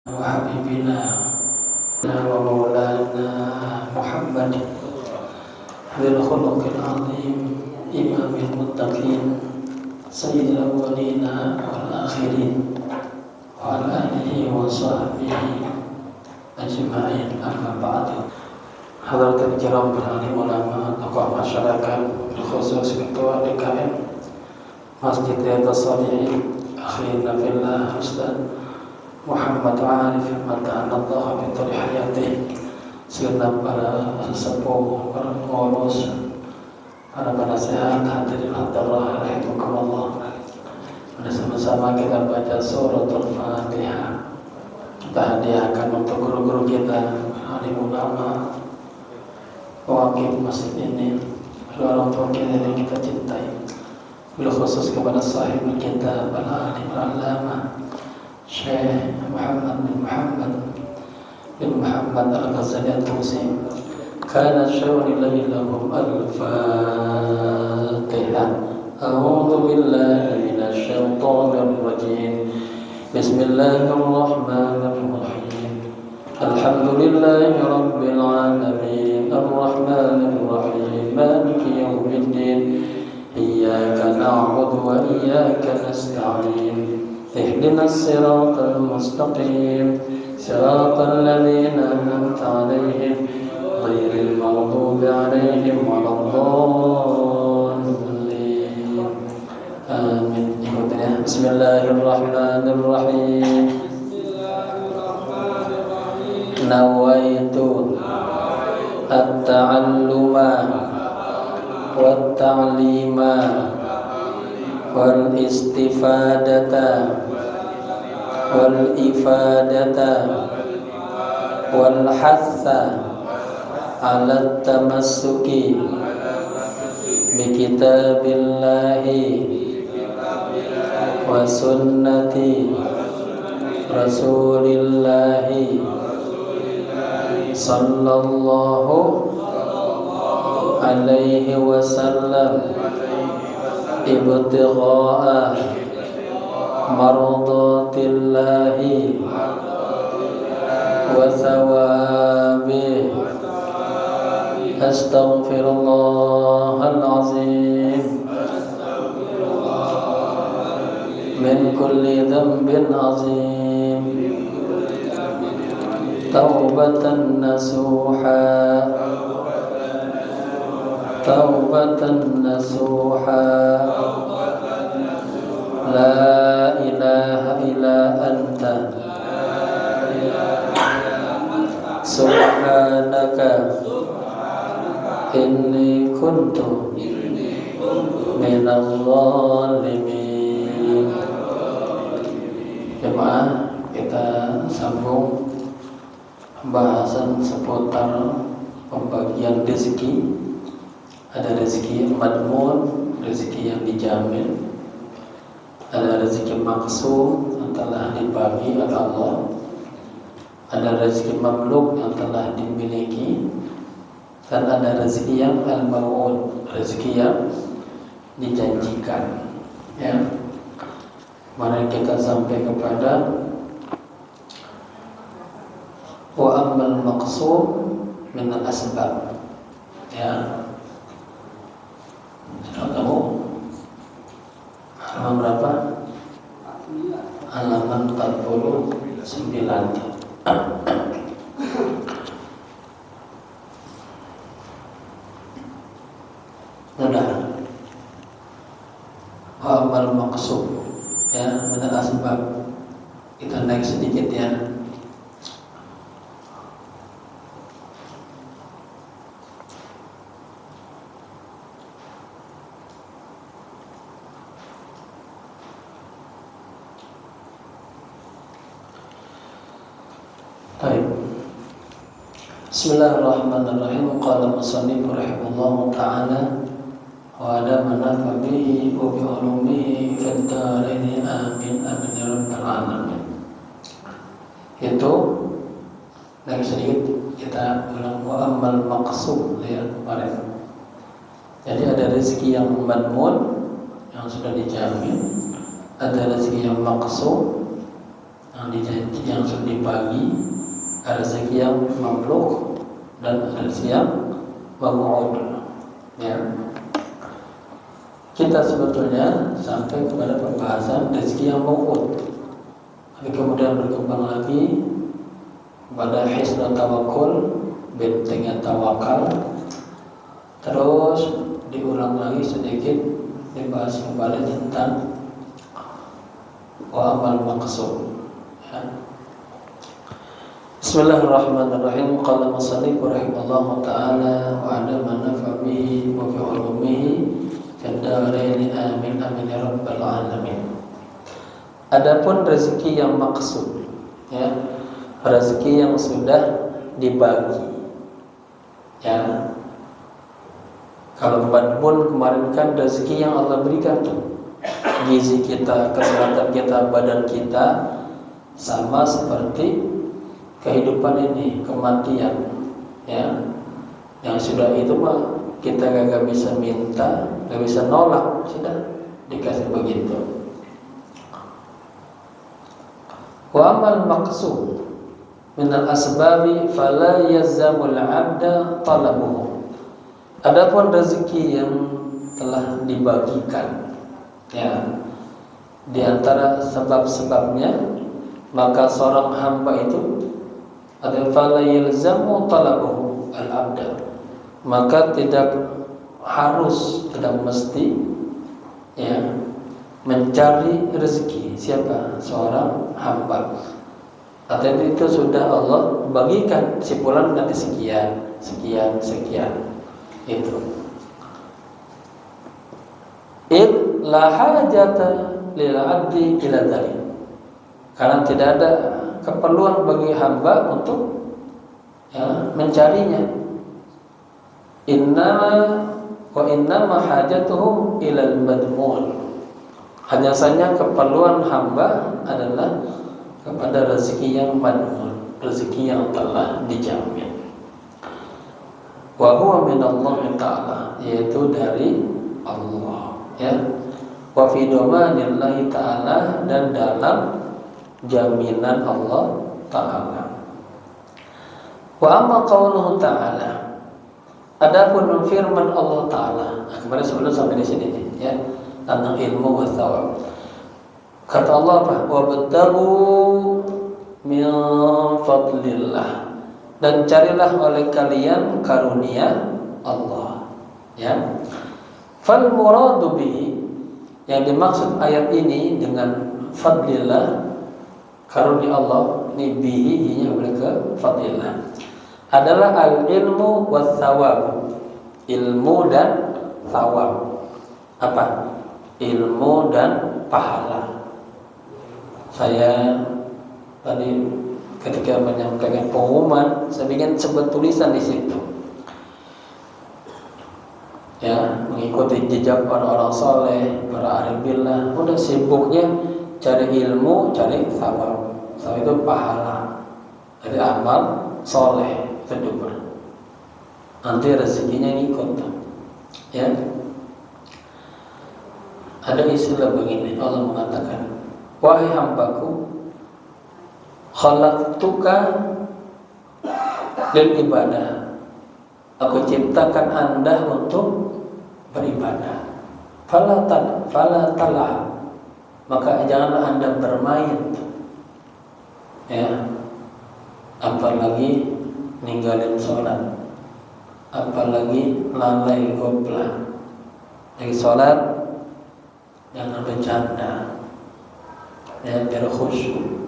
وحبيبنا ومولانا محمد ذي الخلق العظيم إمام المتقين سيد الأولين والآخرين وعلى آله وصحبه أجمعين أما بعد. Hadirin kiram para ulama, tokoh masyarakat, khusus ketua DKM Masjid Riyadhus Shalihin, akhirna fillah Ustaz Muhammad Arif Mata'anallah Bintul Hayati, segenap para sesepuh, para pengurus, para penasehat, hadirin hadirah rahimakumullah. Bersama-sama kita baca suratul Fatihah. Kita hadiahkan untuk guru-guru kita, alim ulama, wakil masjid ini, orang tua kita yang kita cintai. Bila khusus kepada sahib kita, al-alim al-alama Syekh Muhammad bin Muhammad al-Ghazali al-Tusi. Kana syawni lahum al-Fatihah. A'udhu billahi minasyaitanir rajim. Bismillahirrahmanirrahim. Alhamdulillahi rabbil alamin. Ar-Rahmanir Rahim. Maliki yawmiddin. Iyyaka na'budu wa iyyaka nasta'in. اهدنا الصراط المستقيم صراط الذين أنعمت عليهم غير المغضوب عليهم ولا الضالين آمين. بسم الله الرحمن الرحيم. نويت التعلم والتعليم والاستفادة والإفادة والحث على التمسك بكتاب الله وسنة رسول الله صلى الله عليه وسلم ibtigha'a mardatillahi wa thawabi. Astaghfirullahal azim min kulli dhanbin azim. Taubatan nasuha Taubatan nasuha. La ilaha illa anta subhanaka inni kuntu minadh dhalimin. Jemaah, kita sambung pembahasan seputar pembagian rezeki. Ada rezeki yang madmun, rezeki yang dijamin. Ada rezeki maksum yang telah dibagi oleh Allah. Ada rezeki mamluk yang telah dimiliki. Dan ada rezeki yang al-maw'ud, rezeki yang dijanjikan. Ya. Mari kita sampai kepada wa ammal maqsum min al-asbab. Ya. Sudah tahu halaman berapa? Halaman 49. Mudah. Wa amal maqsud, ya, min al-asbab. Kita naik sedikit ya. Bismillahirrahmanirrahim. Qala musannif rahimahullahu ta'ala wa adamana fa bihi wa bi ulumihi fid darain amin amin ya rabbal alamin. Itu lagi sedikit kita ulang wa amal maqsud ya kemarin. Jadi ada rezeki yang madmun yang sudah dijamin, ada rezeki yang maqsud yang sudah dibagi, ada rezeki yang mamluk dan ada rezeki yang maw'ud. Ya. Kita sebetulnya sampai kepada pembahasan rezeki yang maw'ud. Tapi kemudian berkembang lagi pada hisnul tawakkul, bentengnya tawakal. Terus diulang lagi sedikit, dibahas kembali tentang wa amal maqsud. Bismillahirrahmanirrahim. Qala musannif rahimahullah ta'ala wa 'ala man nafa bihi wa bi 'ulumihi fid dharain amin amin ya rabbal alamin. Adapun rezeki yang maksud, ya, rezeki yang sudah dibagi. Ya. Kalau kemarin kan rezeki yang Allah berikan tuh, gizi kita, kesehatan kita, badan kita, sama seperti kehidupan ini, kematian, ya. Yang sudah itu mah kita gak bisa minta, gak bisa nolak, sudah dikasih begitu. Wa amal maqsud min al-asbabi fala yazamul 'abda talabuhu. Adapun rezeki yang telah dibagikan, ya, di antara sebab-sebabnya, maka seorang hamba itu ada fala yalzamu talabuhu al-'abda, maka tidak harus, tidak mesti, ya, mencari rezeki siapa? Seorang hamba. Atau itu sudah Allah bagikan, si fulan nanti sekian, sekian, sekian. Itu. Id la hajata lil 'abdi ila dzalik. Karena tidak ada keperluan bagi hamba untuk, ya, mencarinya. Innama hajatuhu ila al-madmun. Hanya saja keperluan hamba adalah kepada rezeki yang madmun, rezeki yang telah dijamin. Wa huwa minallahi ta'ala, yaitu dari Allah, ya. Wa fi domanillahi ta'ala, dan dalam jaminan Allah ta'ala. Wa amma qauluhu ta'ala, adapun firman Allah ta'ala. Nah, kemarin sebelum sampai di sini, ya, tentang ilmu wa thawab. Kata Allah apa? Wabtaghu min fadlillah, dan carilah oleh kalian karunia Allah, ya. Fal muradu bihi, yang dimaksud ayat ini dengan fadlillah, karunia Allah, ini bihi nya ke fadlillah, adalah al ilmu was thawab, ilmu dan thawab. Apa? Ilmu dan pahala. Saya tadi ketika menyampaikan pengumuman, saya bikin sebuah tulisan di situ, ya, mengikuti jejak orang-orang soleh, para arif billah. Udah sibuknya cari ilmu, cari thawab. Thawab itu pahala dari amal soleh kedua. Nanti rezekinya ngikut, ya. Ada istilah begini, Allah mengatakan, wahai hambaku, khalaqtuka lil ibadah, aku ciptakan Anda untuk beribadah. Fala tal'ab, maka janganlah Anda bermain, ya. Apalagi ninggalin sholat, apalagi lalai goblah. Lagi sholat jangan bercanda, ya, biar khusyuk.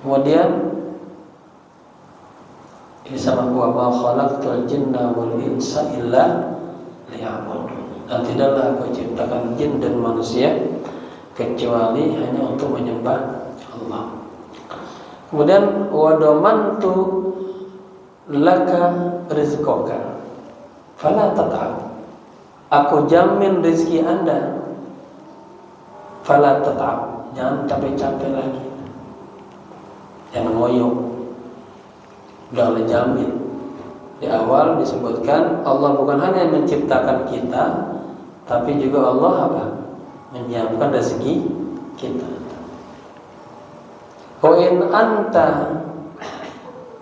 Kemudian ini sama wa ma khalaqtul jinna wal insa illa liya'budun, dan tidaklah aku ciptakan jin dan manusia kecuali hanya untuk menyembah Allah. Kemudian wa damantu laka rizqaka fala tat'ab, aku jamin rezeki Anda. Fala tat'ab, jangan capek-capek lagi, jangan ngoyo, udah oleh jamin. Di awal disebutkan Allah bukan hanya menciptakan kita, tapi juga Allah apa? menyiapkan rezeki kita. Wa in anta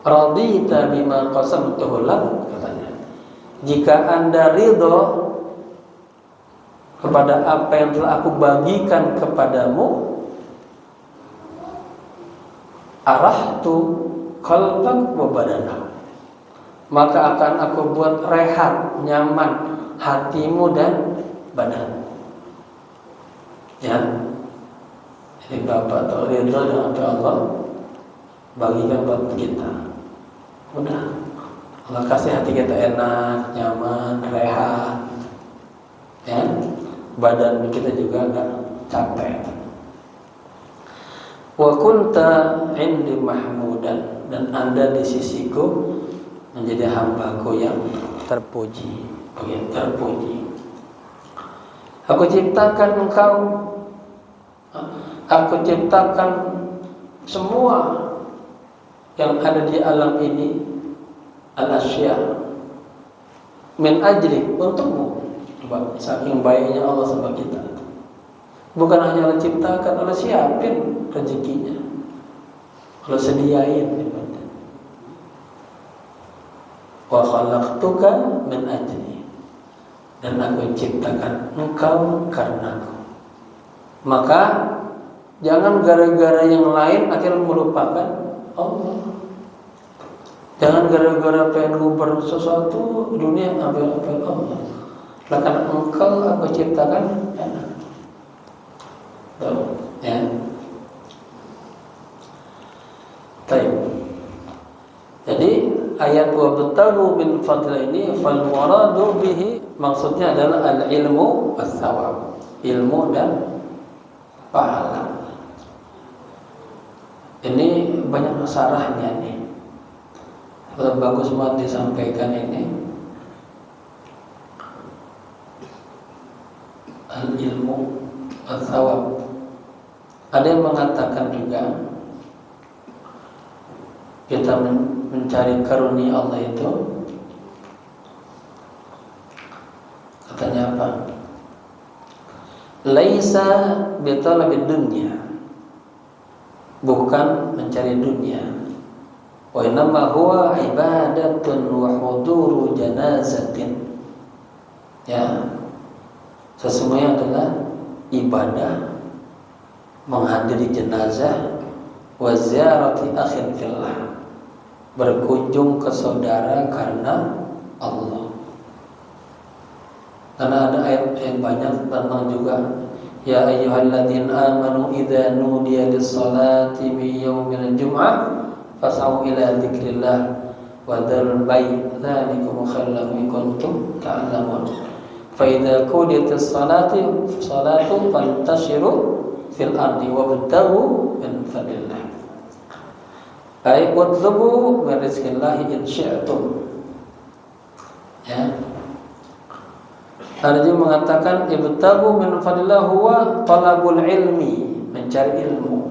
radita bima qasamtuhu lak, katanya, jika Anda ridho kepada apa yang telah aku bagikan kepadamu, arahtu qalbak wa badanak, maka akan aku buat rehat, nyaman hatimu dan badanmu. Ya, jadi Bapak atau ridho dengan apa Allah bagikan buat kita. Udah, Allah kasih hati kita enak, nyaman, rehat, ya, badan kita juga enggak capek. Wa kunta indi mahmudan, dan Anda di sisiku menjadi hambaku yang terpuji. Terpuji. Aku ciptakan engkau, aku ciptakan semua yang ada di alam ini, al-asya, min ajli, untukmu. Saking baiknya Allah sama kita. Bukan hanya Allah ciptakan, Allah siapin rezekinya, Allah sediain. Wa khalaqtuka min ajli, dan aku ciptakan engkau karenaku. Maka jangan gara-gara yang lain akhirnya melupakan Allah. Jangan gara-gara pengen nguber sesuatu dunia ambil Allah. Karena engkau aku ciptakan enak. Ya. Baik. Jadi ayat wa batagu min fadl ini fal muradu bihi, maksudnya adalah al-ilmu was-sawab, ilmu dan pahala. Ini banyak syarahnya nih. Bagus banget disampaikan ini. Al-ilmu was-sawab. Ada yang mengatakan juga kita mencari karunia Allah itu, katanya apa? Laisa bitalabid dunya, bukan mencari dunia. Wa innama huwa ibadatun wa huduru janazatin. Ya, sesungguhnya adalah ibadah, menghadiri jenazah, wa ziyarati akhin fillah, berkunjung ke saudara karena Allah. Karena ada ayat yang banyak tentang juga, ya ayyuhalladzina amanu idza nudiya lis-salati min yaumil jum'ah fas'au ila dzikrillah wa dzarul bai' dzalikum khairul lakum in kuntum ta'lamun. Fa idza qudiyatis salatu fantashiru fil ardi wabtaghu min fadlillah. Ay utlubu min rizqillahi in syi'tum. Ya. Ada juga mengatakan ibtaghu min fadlillah huwa talabul ilmi, mencari ilmu.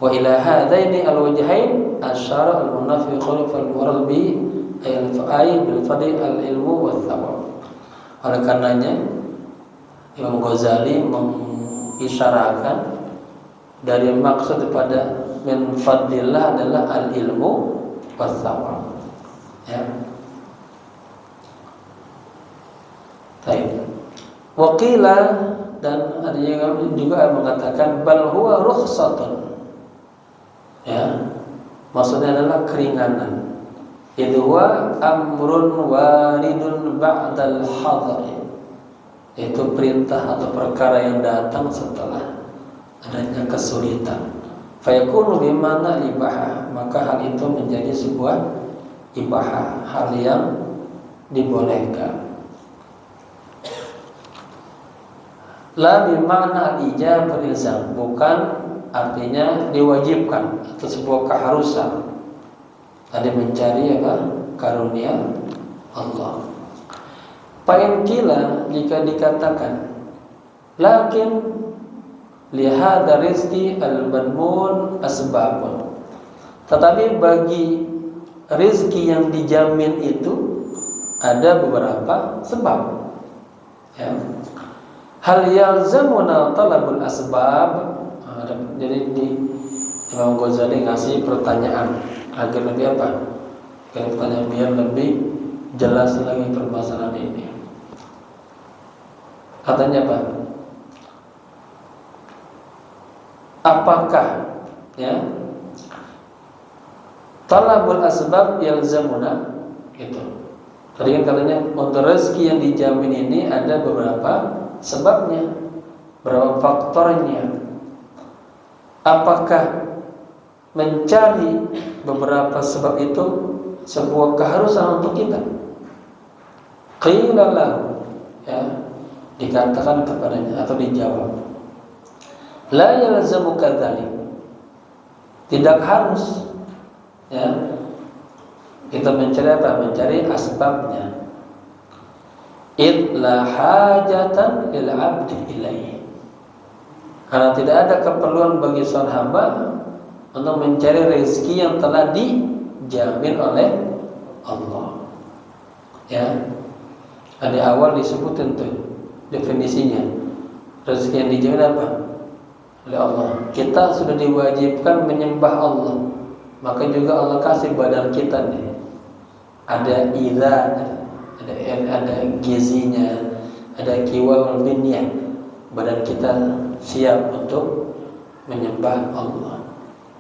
Wa ila hadaini alwajhain asyara al-munafiq fal murad bi ay bil fadl al-ilmu was thawab. Oleh karenanya Imam Ghazali mengisyaratkan dari maksud pada min fadlillah adalah al-ilmu was thawab. Ya. Baik. Waqila, dan ada juga mengatakan bal huwa rukhsatun. Ya. Maksudnya adalah keringanan. Itu huwa amrun waridun ba'dal hadar. Itu perintah atau perkara yang datang setelah adanya kesulitan. Fayakunu bimana ibahah, maka hal itu menjadi sebuah ibahah, hal yang dibolehkan. La bimana ijab berilzam, bukan artinya diwajibkan atau sebuah keharusan. Ada mencari apa? Karunia Allah. Pain kila, jika dikatakan lakin lihada rizki al-madmun asbabun, tetapi bagi rizki yang dijamin itu ada beberapa sebab. Ya. Hal yalzamuna talabul asbab. Jadi di Imam Ghazali ngasih pertanyaan agar lebih apa? Pertanyaan biar lebih jelas lagi permasalahan ini. Katanya apa? Apakah ya talabul asbab yalzamuna gitu. Tadi kan katanya untuk rezeki yang dijamin ini ada beberapa sebabnya, beberapa faktornya. Apakah mencari beberapa sebab itu sebuah keharusan untuk kita? Qila lahu, ya, dikatakan kepadanya atau dijawab, la yalzamu kadzalik, tidak harus, ya, kita mencari apa? Mencari asbabnya. Illa hajatan lil abdi ilaihi, karena tidak ada keperluan bagi seorang hamba untuk mencari rezeki yang telah dijamin oleh Allah. Ya, di awal disebutkan tuh definisinya. Rezeki yang dijamin apa? Oleh Allah. Kita sudah diwajibkan menyembah Allah, maka juga Allah kasih badan kita nih. Ada iza, ada gizinya, ada kiwal binyah. Badan kita siap untuk menyembah Allah.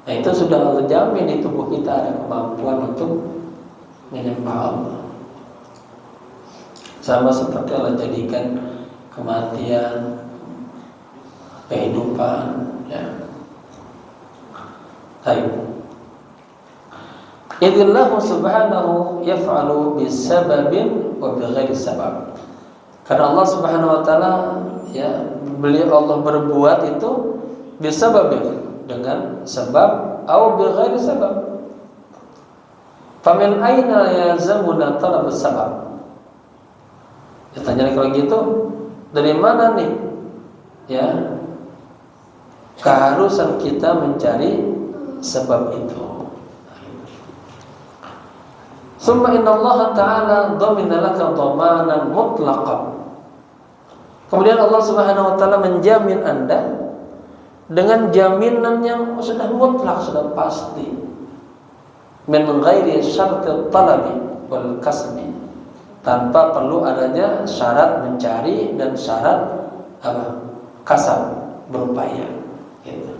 Nah, itu sudah Allah jamin di tubuh kita ada kemampuan untuk menyembah Allah. Sama seperti Allah jadikan kematian, kehidupan, ya. Baik. Idillahu subhanahu yaf'alu bisababin wa bighairi sabab. Karena Allah Subhanahu wa taala, ya, beliau Allah berbuat itu bisababin, dengan sebab, atau bighairi sabab. Famin aina yazamuna talab sabab. Ditanya kalau gitu, dari mana nih, ya, keharusan kita mencari sebab itu? Summa inna Allah Ta'ala dhamina laka dhamanan mutlaqan. Kemudian Allah Subhanahu wa taala menjamin Anda dengan jaminan yang sudah mutlak, sudah pasti. Min ghairi syarti talabi wal kasbi. Tanpa perlu adanya syarat mencari dan syarat apa? Kasab, berupaya. Gitu.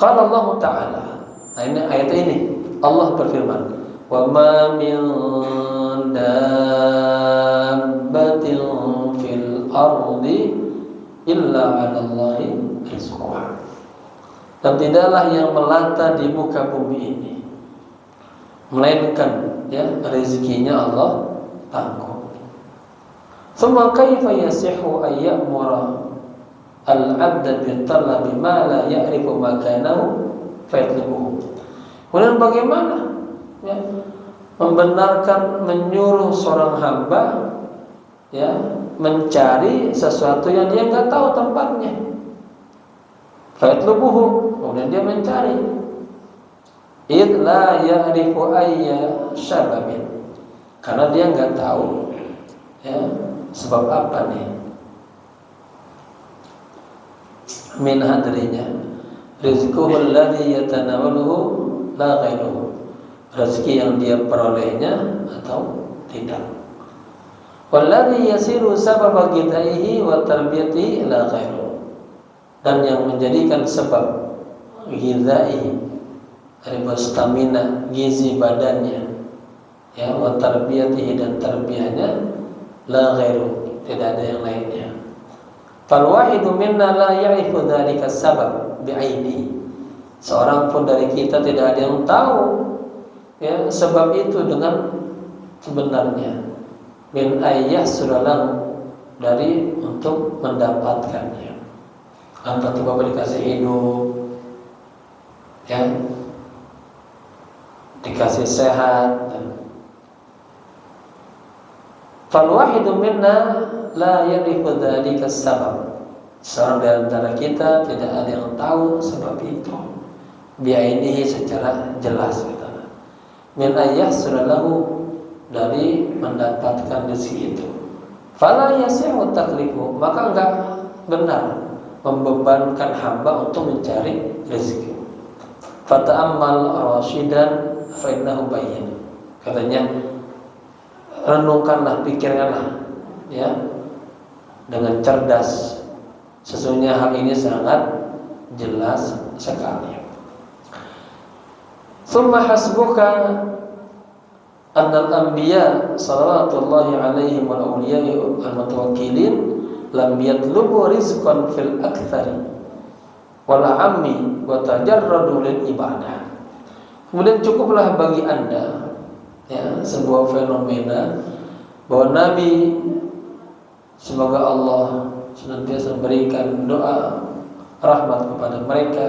Qala Allah Ta'ala. Nah, ini ayat ini Allah berfirman, wa ma min dabbatin fil ardi illa 'ala Allahi rizquha. Dan tidaklah yang melata di muka bumi ini melainkan, ya, rezekinya Allah tanggung. Thumma kaifa yasihu ay ya'mura al-'abda bi talabi ma la ya'rifu makanahu fa yatlubuhu. Kemudian bagaimana, ya, membenarkan menyuruh seorang hamba, ya, mencari sesuatu yang dia nggak tahu tempatnya. Fayatlubuhu, kemudian dia mencari. Id la ya'rifu ayya syababin, karena dia nggak tahu, ya, sebab apa nih. Min hadrinya rizquhu alladhi yatanawaluhu la ghairuhu, rezeki yang dia perolehnya atau tidak. Walladhi yasiru sababa ghidaihi wa tarbiyatihi la ghairuhu, dan yang menjadikan sebab ghidaihi, dari stamina, gizi badannya, ya, wa tarbiyatihi, dan tarbiyahnya, la ghairuhu, tidak ada yang lainnya. Fal wahidu minna la ya'rifu dzalika sabab bi'aini. Seorang pun dari kita tidak ada yang tahu, ya, sebab itu dengan sebenarnya. Min ayyah suralang, dari untuk mendapatkannya. Entah itu Bapak dikasih hidup, ya, dikasih sehat. Fal wahidu minna la ya'rifu dzalika sabab. Seorang di antara kita tidak ada yang tahu sebab itu biainihi, secara jelas, gitu. Min ayyah suralahu, dari mendapatkan rezeki itu. Fala yasihu taklifu, maka enggak benar membebankan hamba untuk mencari rezeki. Fata'ammal rasyidan fa innahu bayyin. Katanya, renungkanlah, pikirkanlah ya dengan cerdas. Sesungguhnya hal ini sangat jelas sekali. Tsumma hasbuka annal anbiya sallallahu alaihi wal awliya al mutawakkilin lam yatlubu rizqan fil aktsari wal ammi wa tajarradu lil ibadah. Kemudian cukuplah bagi Anda ya sebuah fenomena bahwa Nabi, semoga Allah senantiasa memberikan doa rahmat kepada mereka,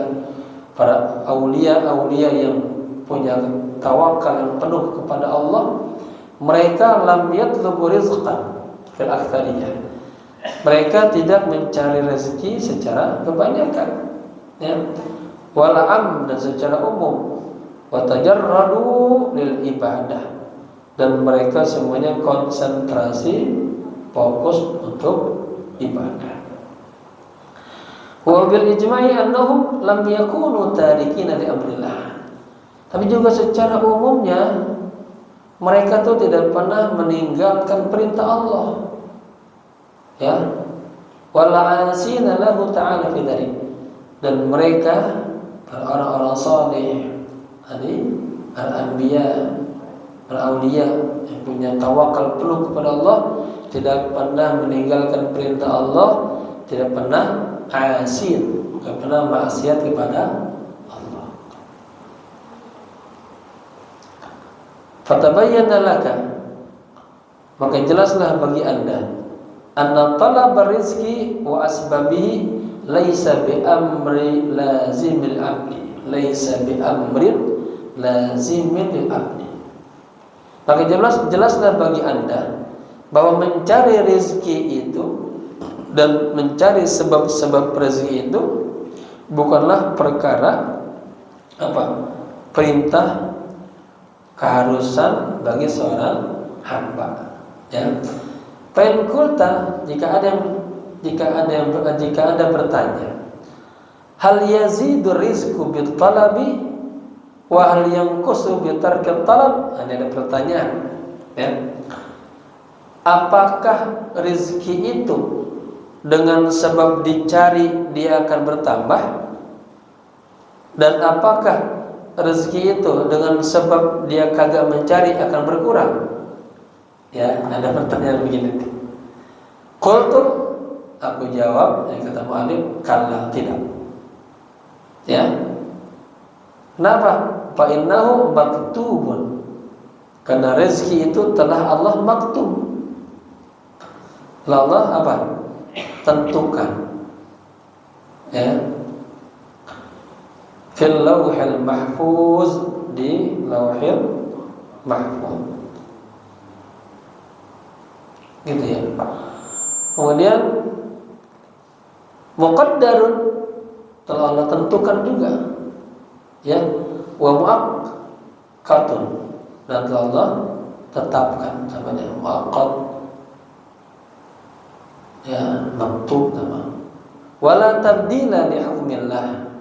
para aulia-aulia yang punya tawakal yang penuh kepada Allah, mereka lam yatlubu rizqan fil aktsariyah. Mereka tidak mencari rezeki secara kebanyakan ya, wala am dan secara umum, wa tajarradu lil ibadah, dan mereka semuanya konsentrasi fokus untuk ibadah. Wa bil ijma'i annahum lam yakunu tarikina li amrillah. Tapi juga secara umumnya mereka tuh tidak pernah meninggalkan perintah Allah. Ya. Wala asina lahu ta'ala fi dzalik. Dan mereka orang-orang saleh, al-anbiya, al-auliya yang punya tawakal penuh kepada Allah, tidak pernah meninggalkan perintah Allah, tidak pernah asin, tidak pernah maksiat kepada Allah. Fatabayyana laka, maka jelaslah bagi Anda, anna talab rizqi wa asbabihi laisa bi amri lazimil abdi, laisa bi amrin lazimil abdi. Maka jelaslah bagi Anda bahwa mencari rezeki itu dan mencari sebab-sebab rezeki itu bukanlah perkara perintah keharusan bagi seorang hamba. Ya. Fa'in kulta, jika Anda bertanya, hal yazidu rizqu bil talabi wa hal yanqusu bi tarkil talab? Ada pertanyaan, ya. Apakah rezeki itu dengan sebab dicari dia akan bertambah, dan apakah rezeki itu dengan sebab dia kagak mencari akan berkurang? Ya, ada pertanyaan begini. Qultu, aku jawab, yang kata mu'alif, kalla, tidak. Ya. Kenapa? Fa innahu maktubun. Karena rezeki itu telah Allah maktub. Allah apa? Tentukan. Ya. Fil lauhil mahfuz, di lauhil mahfuz. Gitu ya. Kemudian muqaddarun, telah Allah tentukan juga. Ya, wa muaqqatun, dan telah Allah tetapkan, namanya muaqqat. Ya, maktub nama. Wala tabdila li hukmillah,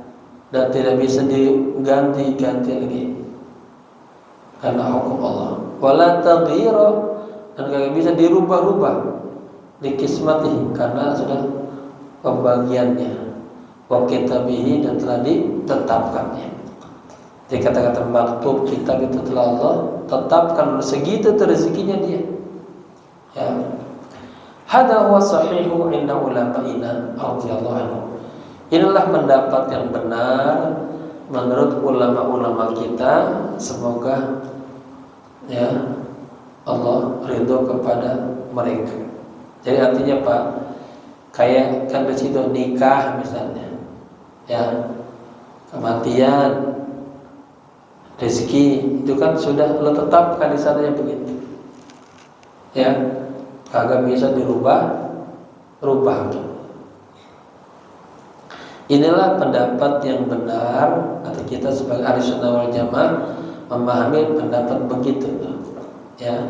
dan tidak bisa diganti-ganti lagi karena hukum Allah. Wala taghyira, dan tidak bisa dirubah-rubah di kismatihi, karena sudah pembagiannya, wa kitabihi, dan telah ditetapkannya. Jadi kata-kata maktub, kitab itu telah Allah tetapkan, segitu rezekinya dia. Ya. Hada huwa sahihu inda ulama'ina radhiyallahu anhu. Inilah pendapat yang benar menurut ulama-ulama kita, semoga ya Allah ridho kepada mereka. Jadi artinya Pak, kayak kan di situ nikah misalnya, ya, kematian, rezeki, itu kan sudah lo tetapkan di sana yang begitu. Ya, kagak bisa dirubah. Inilah pendapat yang benar, kata kita sebagai ahli sunnah wal jamaah, memahami pendapat begitu. Ya.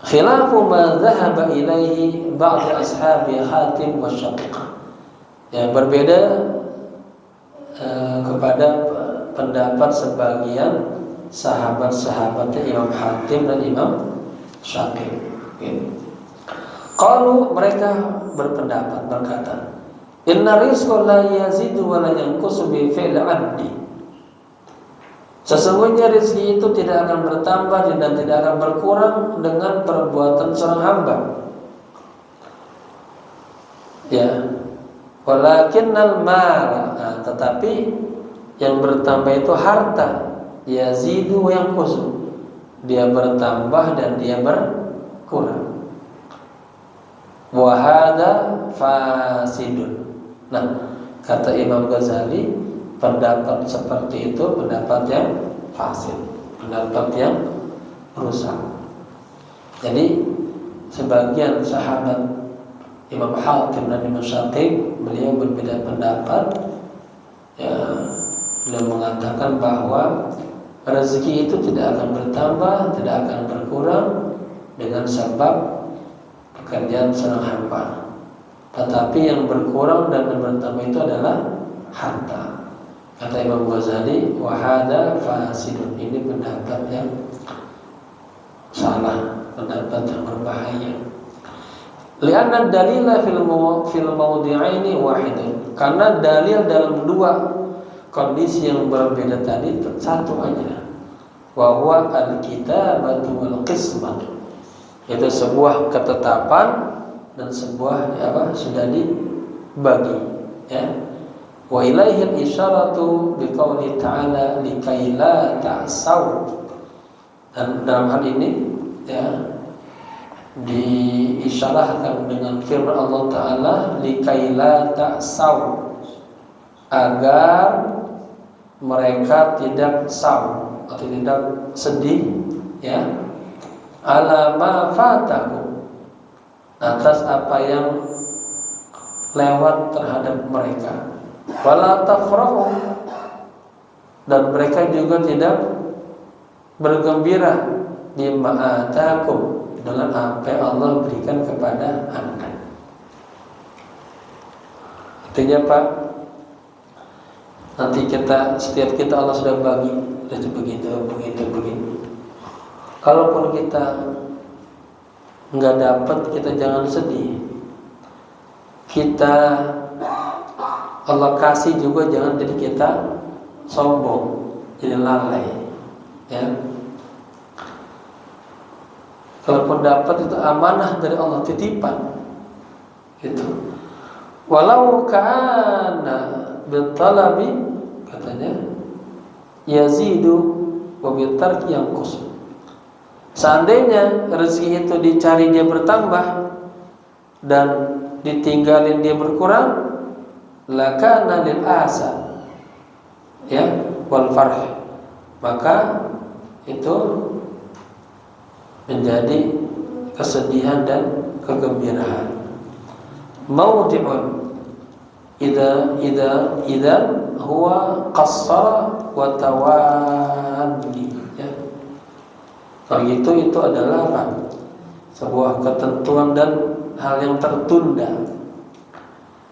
khilafu ma dhahaba ilaihi ba'd ashabi Hatim wa Syafiq. Ya, berbeda kepada pendapat sebagian sahabat-sahabatnya Imam Hatim dan Imam Syafiq. Qalu, mereka berpendapat berkata, inna rizqa la yazidu wa la yanqusu bi fi'l 'abdi. Sesungguhnya rezeki itu tidak akan bertambah dan tidak akan berkurang dengan perbuatan seorang hamba. Ya. Walakinnal mal, tetapi yang bertambah itu harta. Yazidu wa yanqusu. Dia bertambah dan dia berkurang. Wa hadza fasidun. Nah, kata Imam Ghazali, pendapat seperti itu pendapat yang fasid, pendapat yang rusak. Jadi sebagian sahabat Imam Hatim dan Imam Syafiq, beliau berbeda pendapat. Ya, beliau mengatakan bahwa rezeki itu tidak akan bertambah, tidak akan berkurang dengan sebab pekerjaan seorang hamba. Tetapi yang berkurang dan bertambah itu adalah harta. Kata Imam Ghazali, wahada fasidun. Ini pendapat yang salah, pendapat yang berbahaya. Lianna dalila fil mawdi'aini wahidun. Karena dalil dalam dua kondisi yang berbeda tadi satu aja. Wa huwa al-kitabatu wal qismah. Itu sebuah ketetapan dan sebuah sudah dibagi, ya. Wa ilaihi al-isyaratu biqauli ta'ala likai la ta'saw. Dan dalam hal ini, ya, diisyarahkan dengan firman Allah Ta'ala likai la ta'saw, agar mereka tidak saw atau tidak sedih, ya, ala ma fatakum, atas apa yang lewat terhadap mereka, wala tafrahu, dan mereka juga tidak bergembira bima atakum, dengan apa yang Allah berikan kepada Anda. Artinya Pak, nanti setiap kita Allah sudah bagi, sudah begitu. Kalaupun kita nggak dapat, kita jangan sedih. Kita Allah kasih juga jangan jadi kita sombong, jadi lalai, ya. Kalaupun dapat itu amanah dari Allah, titipan, gitu. Walau kana bitalabi, katanya, yazidu wa bitarki yanqus. Seandainya rezeki itu dicari dia bertambah dan ditinggalin dia berkurang, lakana lil asa, ya, wal farh, maka itu menjadi kesedihan dan kegembiraan. Mawdi'un idza huwa qassara wa tawaddi, ya. Kalau gitu itu adalah apa? Sebuah ketentuan dan hal yang tertunda.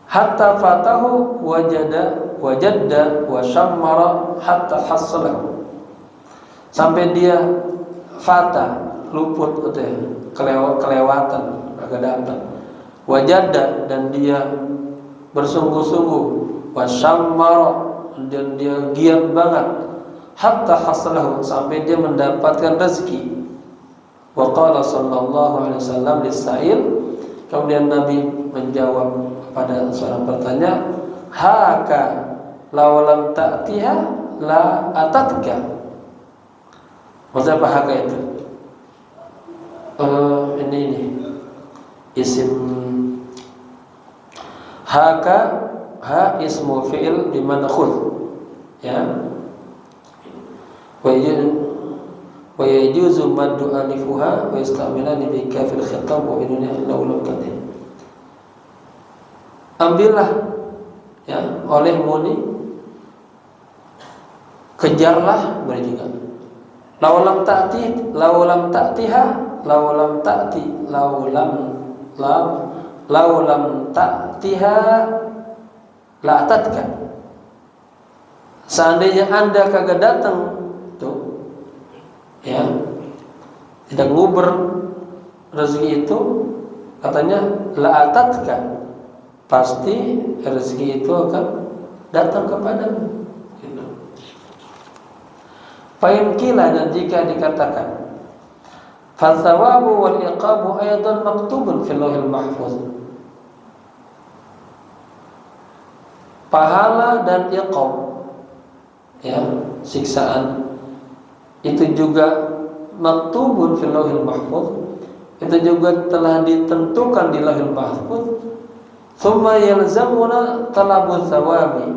Hatta fatahu wajadda wa syammara hatta hasalahu. Sampai dia fata, luput, kelewatan, agak dapat. Wajadda, dan dia bersungguh-sungguh, wasyammara, dan dia giat banget, hatta hasalahu, sampai dia mendapatkan rezeki. Wa qala sallallahu alaihi wasallam lis-sa'il, kemudian Nabi menjawab pada seorang bertanya, haka law lam ta'tiha la atatka. Maksudnya apa haka itu? Ini isim haka, ha ismu fi'il biman khudh, ya. Wa yajuzu maddu alifuha wa istamilani bi kafil khitab wa inuna law kadhi. Ambillah, ya, olehmu ni, kejarlah, boleh juga. Law lam ta'tiha laulam ta'tiha la'atatka. Seandainya Anda kagak datang tuh, ya, tidak nguber rezeki itu, katanya la'atatka, pasti rezeki itu akan datang kepadamu. Gitu. Fa'in qila, dan jika dikatakan fathawabu wal iqabu aydan maktubun fil lauhil mahfuz, pahala dan iqab, ya, siksaan itu juga maktubun fil lauhil mahfuz, itu juga telah ditentukan di lauhil mahfuz. Tsumma yalzamuna talabul thawabi,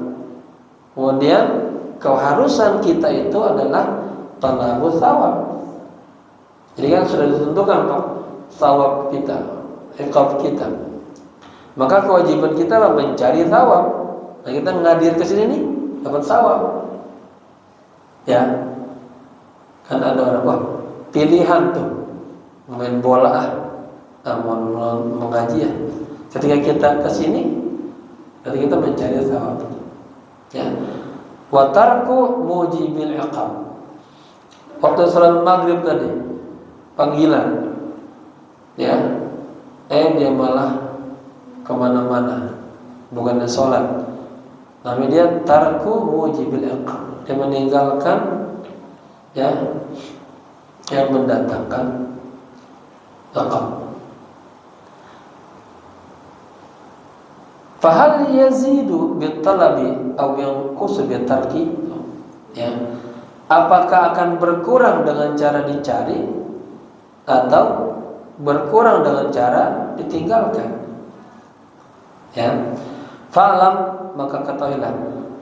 kemudian keharusan kita itu adalah talabul thawab. Jadi kan sudah ditentukan Pak, thawab kita, iqab kita. Maka kewajiban kita adalah mencari thawab. Nah, kita ngadir ke sini nih dapat thawab. Ya. Kan ada orang, wah, pilihan tuh main bola mau mengaji ya. Ketika kita ke sini, berarti kita mencari thawab. Ya. Wa tarku mujibil iqab. Waktu salat maghrib tadi, panggilan, ya, dia malah kemana-mana, bukannya sholat. Namanya dia tarku mujibil iqab. Dia meninggalkan, ya, yang mendatangkan iqab. Fahal yazidu bitalabi aw yanqusu bitarki, ya, apakah akan berkurang dengan cara dicari atau berkurang dengan cara ditinggalkan? Ya, fa'lam, maka ketahuilah,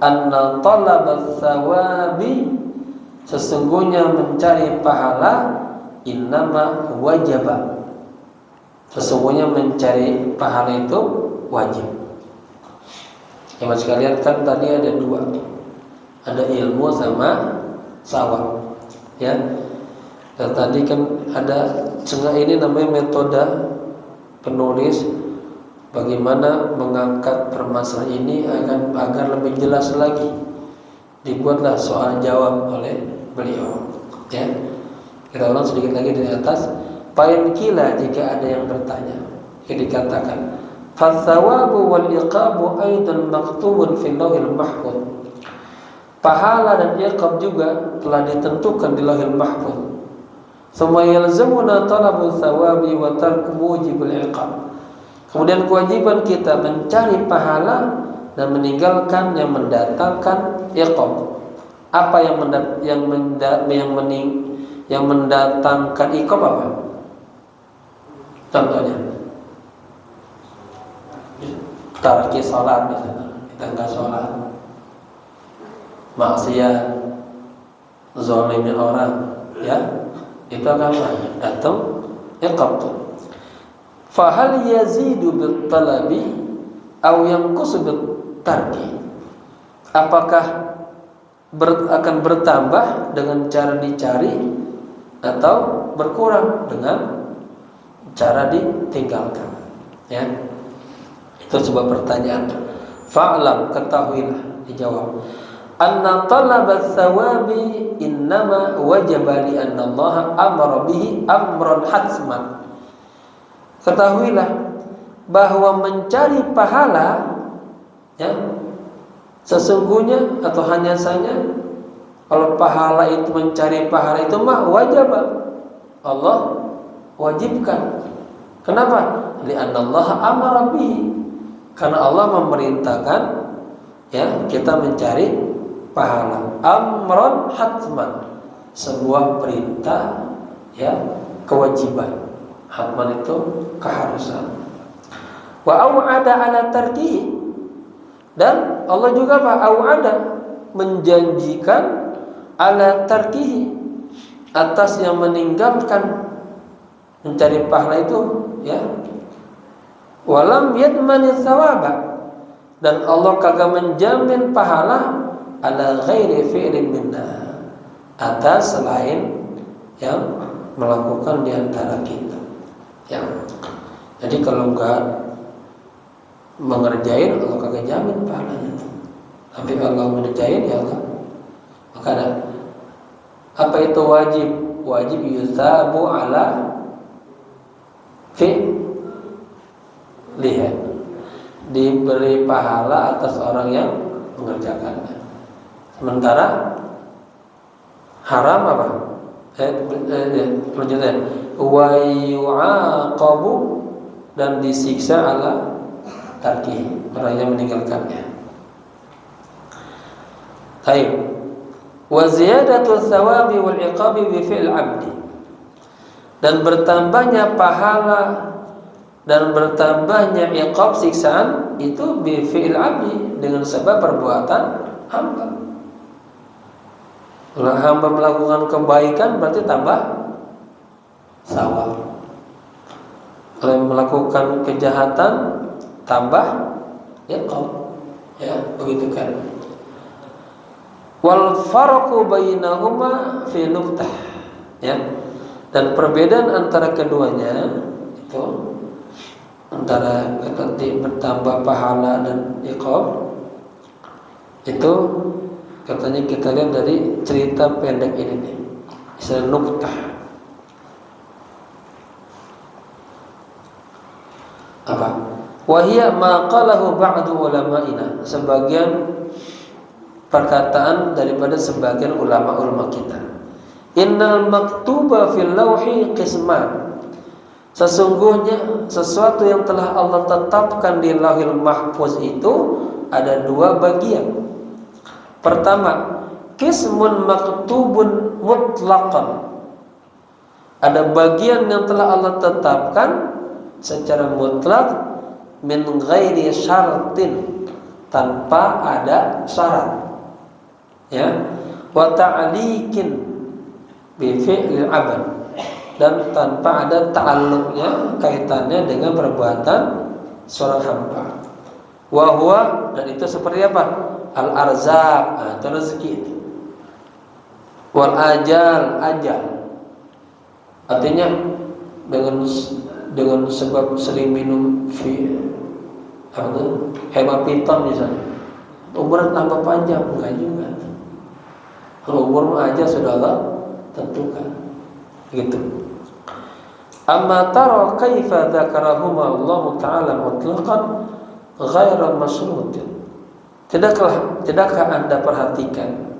anna talabats tsawabi, sesungguhnya mencari pahala, innama wajaba, sesungguhnya mencari pahala itu wajib. Teman sekalian, kan tadi ada dua, ada ilmu sama sawab, ya. Dan tadi kan ada ini namanya metode penulis, bagaimana mengangkat permasalahan ini agar lebih jelas lagi. Dibuatlah soal jawab oleh beliau, ya. Kita ulang sedikit lagi dari atas. Fa'in qila, jika ada yang bertanya, dikatakan fathawabu wal iqabu aidan maktubun fil lauhil mahfuz, pahala dan iqab juga telah ditentukan di lauhil mahfuz. Tsumma yalzamuna talabul thawabi wa tarku mujibul iqab, kemudian kewajiban kita mencari pahala dan meninggalkan yang mendatangkan iqab. Apa yang mendatangkan iqab apa? Contohnya, tarki sholat misalnya, kita enggak sholat, maksiat, zalimin orang, ya, itu akan datang iqab. Fahal yazidu bit talabi aw yanqusu bit tarki, apakah akan bertambah dengan cara dicari atau berkurang dengan cara ditinggalkan, ya. Itu sebuah pertanyaan. Fa'lam, ketahuilah, dijawab, anna talabats tsawabi innama wajaba li anna Allah amara bihi amran hatsman. Ketahuilah bahwa mencari pahala, ya, sesungguhnya atau hanya saja, kalau pahala itu, mencari pahala itu mah wajib, Allah wajibkan. Kenapa? Li anna Allah amara bihi, karena Allah memerintahkan, ya, kita mencari pahala. Amron hatman, sebuah perintah, ya, kewajiban. Hatman itu keharusan. Wa au'ada ala tarkihi, dan Allah juga au'ada, menjanjikan, ala tarkihi, atas yang meninggalkan mencari pahala itu, ya. Walam yadmani thawaba, dan Allah kagak menjamin pahala, ala ghairi fi'lin minna, atas selain yang melakukan di antara kita. Ya. Jadi kalau enggak mengerjain, Allah kagak jamin pahalanya. Tapi kalau mengerjain ya Allah. Maka ada apa itu wajib? Wajib yusabu ala lihat, diberi pahala atas orang yang mengerjakannya. Sementara haram apa? Lanjutnya wa yu'aqabu, dan disiksa ala tarki, orang yang meninggalkannya. Baik. Wa ziyadatu tsawabi wal iqabi bi fi'l 'abdi, dan bertambahnya pahala dan bertambahnya iqab, siksaan itu bi fi'l 'abdi, dengan sebab perbuatan hamba. Kalau hamba melakukan kebaikan berarti tambah sawab. Kalau melakukan kejahatan tambah iqab. Ya, begitu kan. Wal farqu bainahuma fi nuqtah. Ya. Dan perbedaan antara keduanya itu antara nanti bertambah pahala dan iqab itu katanya kita lihat dari cerita pendek ini nih. Istilah nuqtah. Apa? Wahia ma qalahu ba'du ulama'ina, sebagian perkataan daripada sebagian ulama-ulama kita. Innal maktuba fil lauhi qisman, sesungguhnya sesuatu yang telah Allah tetapkan di Lauhil Mahfuz itu ada dua bagian. Pertama, qismun maktubun mutlaqan, ada bagian yang telah Allah tetapkan secara mutlak, min ghairi syartin, tanpa ada syarat. Ya, wa ta'liqin bi fi'lil 'abd, dan tanpa ada ta'alluqnya, kaitannya dengan perbuatan seorang hamba. Wa huwa, dan itu seperti apa? Al-arzaq, itu rezeki itu. Wal ajal, ajal. Artinya dengan sebab sering minum hemapiton misalnya, umur tambah panjang, enggak juga. Kalau umur aja sudah Allah tentukan. Gitu. Amma tara kaifa dzakarahuma Allah Ta'ala mutlaqan ghairan masrutin. Tidakkah Anda perhatikan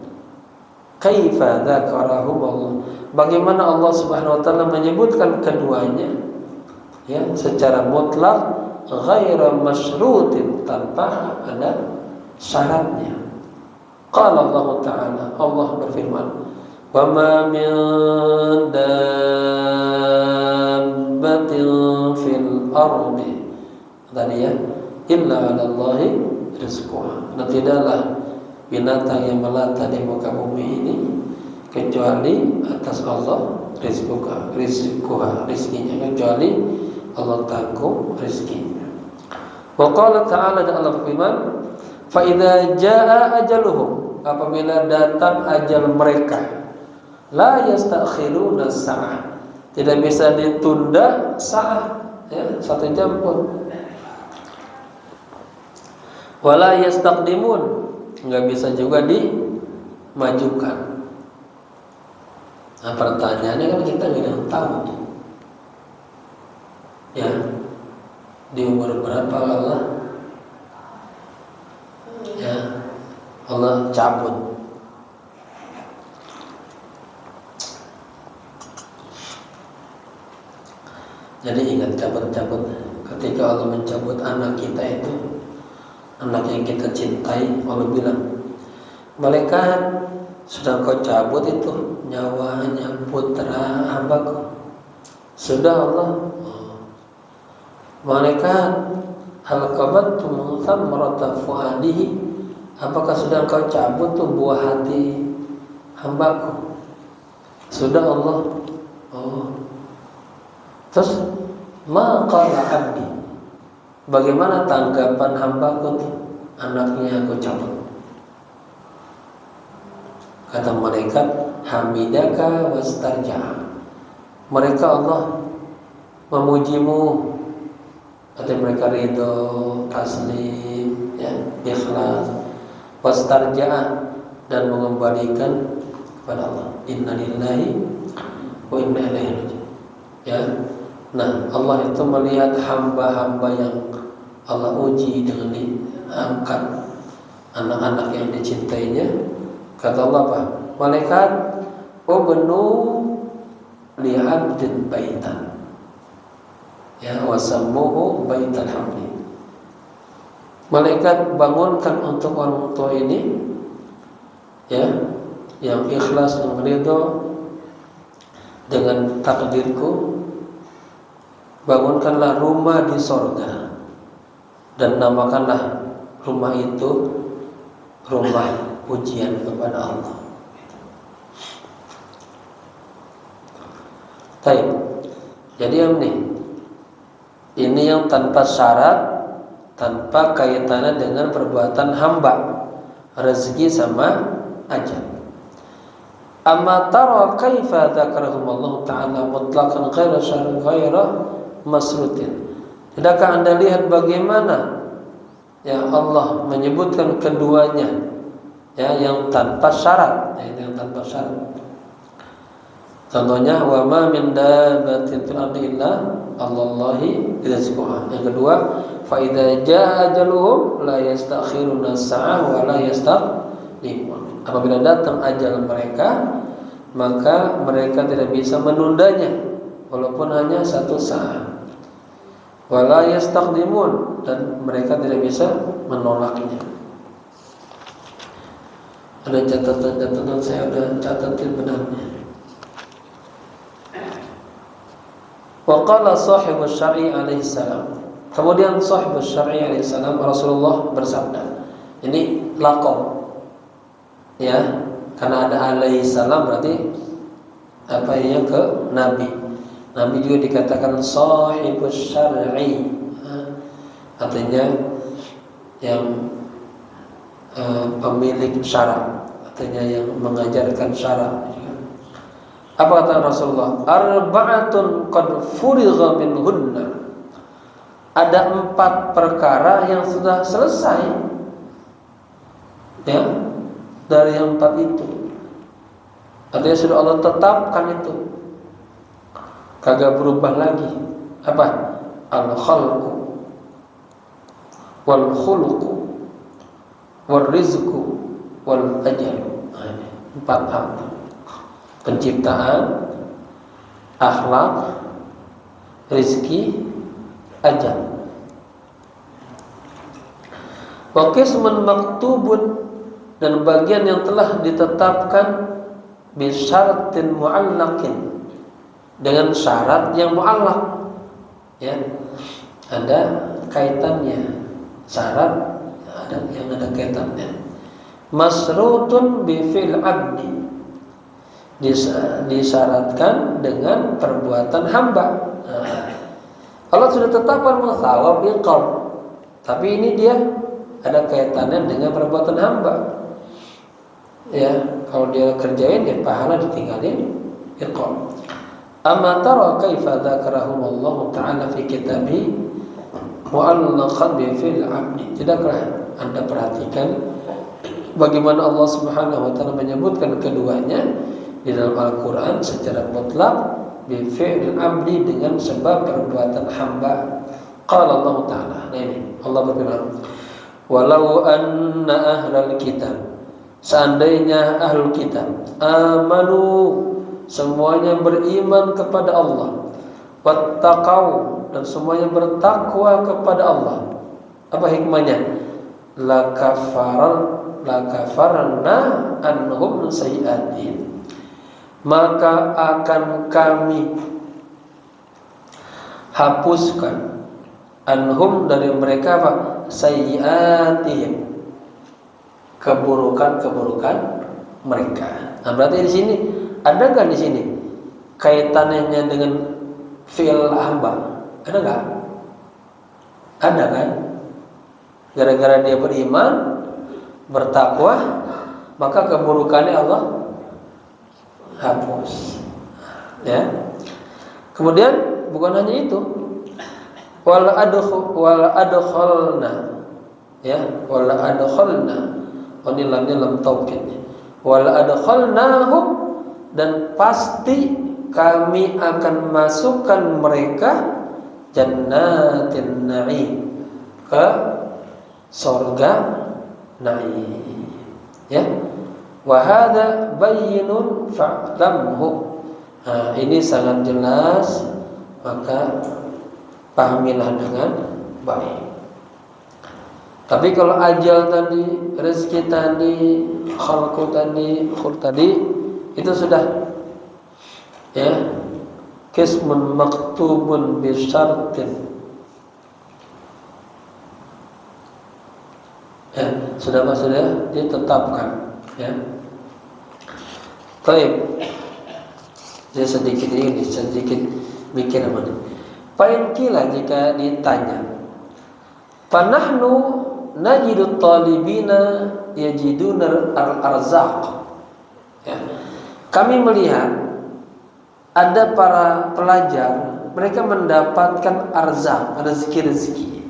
kaifa dzakarahuma Allah, bagaimana Allah Subhanahu wa taala menyebutkan keduanya ya secara mutlak, ghairan masrutin, tanpa ada syaratnya. Qala Allah Ta'ala, Allah berfirman, wa ma min dabbatin fil ardi, tadi ya, illa 'ala Allahi rizquha, dan tidaklah binatang yang melata di muka bumi ini kecuali atas Allah rizquha, rizkinya, kecuali Allah tanggung rizkinya. Wa qala ta'ala, dan Allah berfirman, fa idza jaa ajaluhum, apabila datang ajal mereka, la yastakhiruna sa'ah, tidak bisa ditunda sa'ah, ya, 1 jam pun. Wala yastaqdimun, enggak bisa juga dimajukan. Nah, pertanyaannya kan kita enggak tahu. Ya, di umur berapa Allah cabut. Jadi ingat cabut ketika Allah mencabut anak kita itu, anak yang kita cintai, Allah bilang, malaikat, sudah kau cabut itu nyawanya putra hambaku. Sudah Allah. Malaikat, hal qabattum thamrata fuadihi, apakah sudah kau cabut tuh buah hati hambaku? Sudah Allah. Terus ma qala abdi, bagaimana tanggapan hambaku tuh, anaknya aku cabut? Kata malaikat, hamidaka wastarja'a, mereka Allah memujimu, atau mereka ridho, taslim, ya, ikhlas, wastarja'ah, dan mengembalikan kepada Allah. Inna lillahi wa inna ilaihi raji'un. Ya. Nah, Allah itu melihat hamba-hamba yang Allah uji dengan diangkat anak-anak yang dicintainya. Kata Allah apa? Malaikat ubnu li 'abdin baitan. Ya, wasammuhu baital hamdi. Malaikat bangunkan untuk orang tua ini, ya, yang ikhlas dan ridho dengan takdirku, bangunkanlah rumah di sorga dan namakanlah rumah itu rumah pujian kepada Allah. Baik. Jadi ini yang tanpa syarat, tanpa kaitannya dengan perbuatan hamba, rezeki sama ajal. Amma tara kaifa dzakarahum Allah Ta'ala mutlaqan ghaira syar'in ghaira masrutin. Tidakkah Anda lihat bagaimana ya Allah menyebutkan keduanya, ya, yang tanpa syarat, yang tanpa syarat. Contohnya wa ma min dabbatin fil ardi illa 'alallahi rizquha. Yang kedua, fa idza jaa ajaluhum la yastakhiruna sa'ah wa la yastaqdimun. Apabila datang ajal mereka, maka mereka tidak bisa menundanya walaupun hanya 1 saat. Wa la yastaqdimun, dan mereka tidak bisa menolaknya. Ada catatan-catatan, saya sudah catatin benarnya. Wa qala sahibus syar'i alaihi salam. Kemudian sahibus syar'i alaihi salam, Rasulullah bersabda. Ini laqab. Ya, karena ada alaihi salam berarti apa ya, ke nabi. Nabi juga dikatakan sahibus syar'i. Artinya yang pemilik syarak, artinya yang mengajarkan syarak. Apa kata Rasulullah? Arba'atun qad furigha minhunna. Ada 4 perkara yang sudah selesai, ya, dari yang 4 itu. Artinya sudah Allah tetapkan itu, kagak berubah lagi. Apa? Al-khalqu wal khuluqu wal rizqu wal ajalu. 4 hal. Penciptaan, akhlak, rizki, ajal. Wa qismun maktubun, dan bagian yang telah ditetapkan bi syaratin mu'allaqin, dengan syarat yang mu'allaq, ya, ada kaitannya. Syarat ada yang ada kaitannya. Masrutun bi fil 'abdi, disyaratkan dengan perbuatan hamba. Allah sudah tetapkan thawab iqab, tapi ini dia ada kaitannya dengan perbuatan hamba. Ya, kalau dia kerjain ya pahala, ditinggalin iqab. Amma tara kaifa dzakarahum Allah Ta'ala fi kitabih mu'allaqan bi fil 'abdi. Tidakkah Anda perhatikan bagaimana Allah Subhanahu wa taala menyebutkan keduanya di dalam Al-Quran secara mutlak bi fi'il 'abdi, dengan sebab perbuatan hamba. Qala Allah Ta'ala, nah ini Allah berfirman, walau anna ahlal kitab, seandainya ahlul kitab, amanu, semuanya beriman kepada Allah, wattaqau, dan semuanya bertakwa kepada Allah. Apa hikmahnya? Lakafarna anhum sayi'atihim, maka akan kami hapuskan anhum, dari mereka apa? Sayyi'atihim, keburukan-keburukan mereka. Nah, berarti di sini ada nggak di sini kaitannya dengan fi'il hamba? Ada nggak? Ada kan? Gara-gara dia beriman, bertakwa, maka keburukannya Allah hapus. Ya. Kemudian bukan hanya itu, wala adkhalna, ya, wala adkhalna, ini lamnya lam taukid, wala adkhalnahum, dan pasti kami akan masukkan mereka jannatin na'im, ke surga na'im, ya. Wa hadza bayyinun fa'lamhu. Nah, ini sangat jelas, maka pahamilah dengan baik. Tapi kalau ajal tadi, rezeki tadi, khalqu tadi, khul tadi, itu sudah, ya, qismun maktubun bisyartin, ya, sudah ditetapkan, ya. Baik. Saya sedikit mikir apa nih? Pain kila jika ditanya, panahnu najidu talibina yajiduna al-arzaq, ya. Kami melihat ada para pelajar, mereka mendapatkan arzak, rezeki,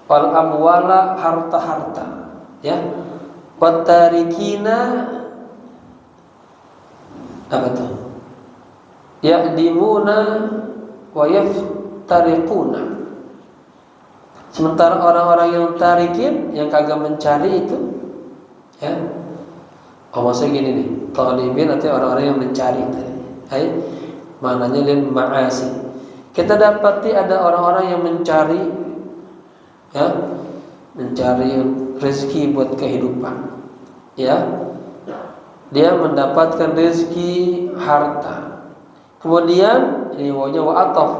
wal amwala, harta-harta, ya. Wat tarikina, apa tuh? Ya'dimuna wa yaftariquna. Sementara orang-orang yang tarikin, yang kagak mencari itu, ya. Maksudnya gini nih, talibin artinya orang-orang yang mencari tadi. Maknanya lil ma'asi. Kita dapati ada orang-orang yang mencari, ya, mencari rezeki buat kehidupan, ya. Dia mendapatkan rezeki harta. Kemudian ini wawnya wa ataf,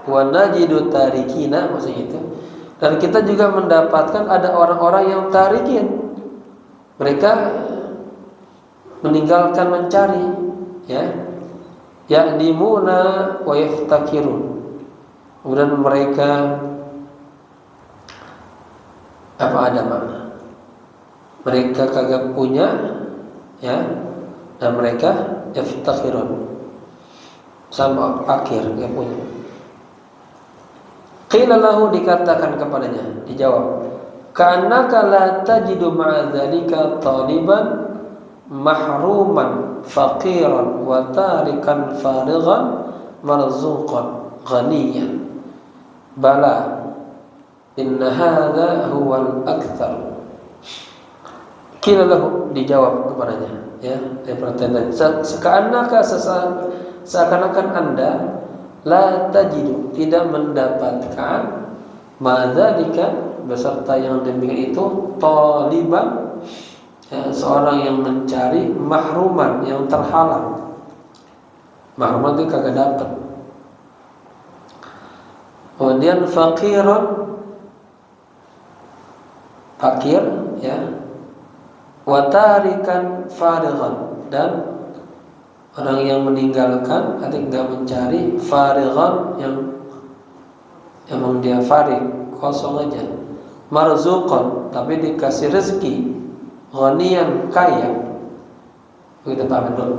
wa najidu tarikina, maksudnya itu. Dan kita juga mendapatkan ada orang-orang yang tarikin, mereka meninggalkan mencari, ya. Ya'dimuna wa yaftakirun. Kemudian mereka apa ada makna? Mereka kagak punya, ya, dan mereka yaftakirun, sama fakir, gak punya. Qila lahu, dikatakan kepadanya, dijawab, ka'annaka la tajidu ma'a dzalika taliban mahruman faqiran wa tarikan farighan marzuqan ghaniyan. Bala inna hadza huwal aktsar. Qila lahu, dijawab kepadanya, ya, dia pertanyaan, seakan-akan Anda la tajidu, tidak mendapatkan madzalika, beserta yang demikian itu, taliban, ya, seorang yang mencari, mahruman, yang terhalang. Mahruman itu kagak dapat. Kemudian faqiran, fakir, ya, wa tarikan farighan, dan orang yang meninggalkan, artinya enggak mencari, farighan, yang emang dia farig, kosong aja, marzuqan, tapi dikasih rezeki, ghaniyan, kaya. Begitu paham dulu.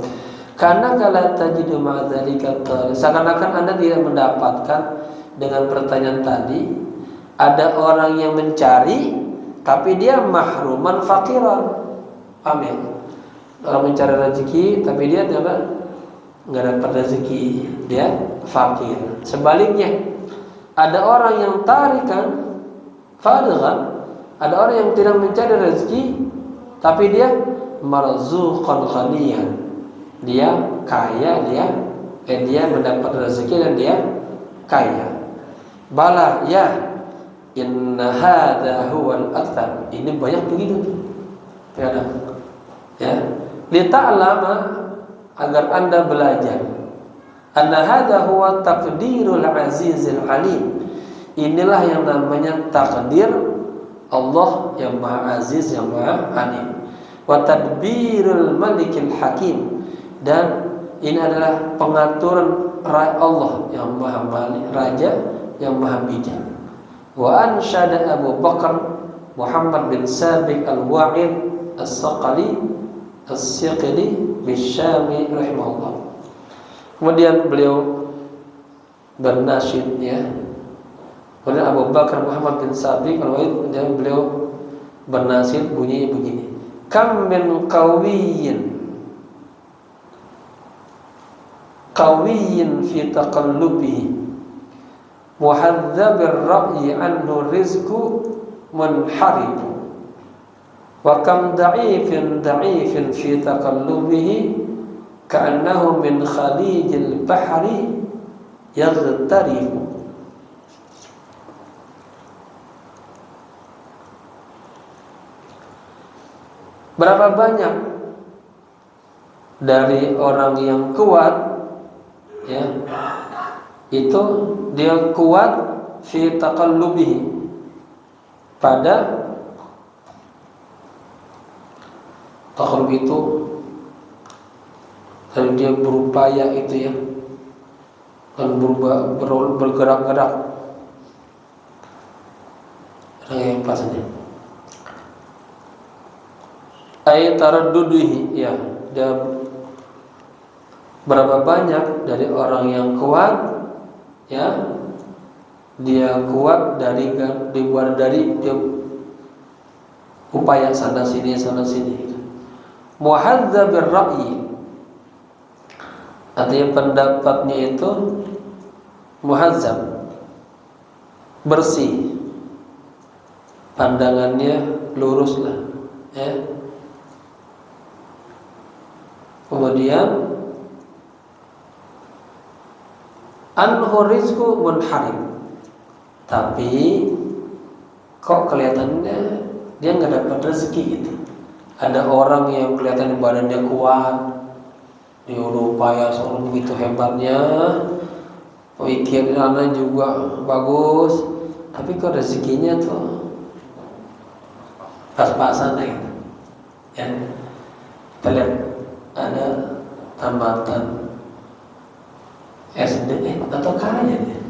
Karena kalau tajidu ma'dzalika, seakan-akan Anda tidak mendapatkan dengan pertanyaan tadi, ada orang yang mencari tapi dia mahruman fakiran. Paham ya? Orang mencari rezeki tapi dia enggak dapat rezeki, dia fakir. Sebaliknya, ada orang yang tarikan farighan, ada orang yang tidak mencari rezeki tapi dia marzuqan ghaniyan, dia kaya, dia mendapat rezeki dan dia kaya. Bala, ya, inna hadza huwal aktsar. Ini banyak begitu. Ya, ya. Lita'lama, agar Anda belajar, anna hadza huwa taqdirul azizil alim. Inilah yang namanya takdir Allah yang Maha Aziz, yang Maha Alim. Wa tadbirul malikil hakim, dan ini adalah pengaturan Allah yang Maha Malik, Raja yang Maha bijak. Wa ansyada Abu Bakar Muhammad bin Sabiq al-Wa'id as-Saqali as-Siqili bisyami rahimahullah. Kemudian beliau bernasyid ya. Kemudian Abu Bakar Muhammad bin Sabiq al-Wahid beliau bernasyid bunyinya begini. Kam min qawiyyin fi taqallubihi muhadzabir ra'yi anhu rizqu munharib wa kam da'ifin fi taqallubihi ka'annahu min khalijil bahri yaghtarifu. Berapa banyak dari orang yang kuat ya, itu dia kuat fi taqallubihi, pada taqallub itu kalau dia berupaya itu ya, dan bergerak-gerak. Yang pasnya ay taraddudihi ya, dia berapa banyak dari orang yang kuat ya, dia kuat dari dia upaya sana sini. Muhadzabir ra'yi, artinya pendapatnya itu muhazzab, bersih, pandangannya lurus lah ya. Kemudian anhu rizqu munharib, tapi kok kelihatannya dia nggak dapat rezeki gitu. Ada orang yang kelihatan badannya kuat, dia upaya soal begitu hebatnya, pikirannya juga bagus, tapi kok rezekinya tuh pas-pasan gitu ya. Kita lihat ada tambatan SD atau kaya dia,